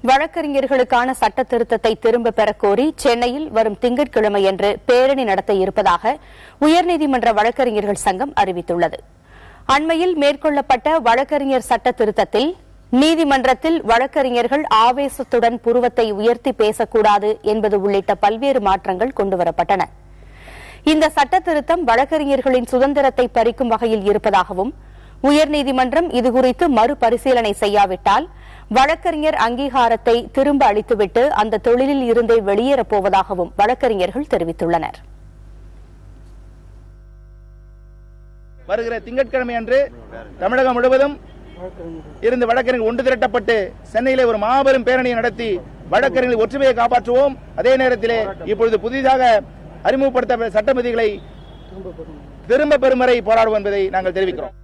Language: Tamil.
வழக்கறிஞர்களுக்கான சட்ட திருத்தத்தை திரும்பப் பெறக் கோரி சென்னையில் வரும் திங்கட்கிழமையன்று பேரணி நடத்த இருப்பதாக உயர்நீதிமன்ற வழக்கறிஞர்கள் சங்கம் அறிவித்துள்ளது. அண்மையில் மேற்கொள்ளப்பட்ட வழக்கறிஞர் சட்ட திருத்தத்தில் நீதிமன்றத்தில் வழக்கறிஞர்கள் ஆவேசத்துடன் புருவத்தை உயர்த்தி பேசக்கூடாது என்பது உள்ளிட்ட பல்வேறு மாற்றங்கள் கொண்டுவரப்பட்டன. இந்த சட்ட திருத்தம் வழக்கறிஞர்களின் சுதந்திரத்தை பறிக்கும் வகையில் இருப்பதாகவும் உயர்நீதிமன்றம் இதுகுறித்து மறுபரிசீலனை செய்யாவிட்டால் வழக்கறிஞர் அங்கீகாரத்தை திரும்ப அளித்துவிட்டு அந்த தொழிலில் இருந்தே வெளியேறப் போவதாகவும் வழக்கறிஞர்கள் தெரிவித்துள்ளனர். வருகிற திங்கட்கிழமை அன்று தமிழகம் முழுவதும் இருந்து வழக்கறிஞர்கள் ஒன்று திரட்டப்பட்டு சென்னையிலே ஒரு மாபெரும் பேரணியை நடத்தி வழக்கறிஞர்கள் ஒற்றுமையை காப்பாற்றுவோம். அதே நேரத்திலே இப்பொழுது புதிதாக அறிமுகப்படுத்தப்பட்ட சட்ட விதிகளை திரும்ப பெறும் வரை போராடுவோம் என்பதை நாங்கள் தெரிவிக்கிறோம்.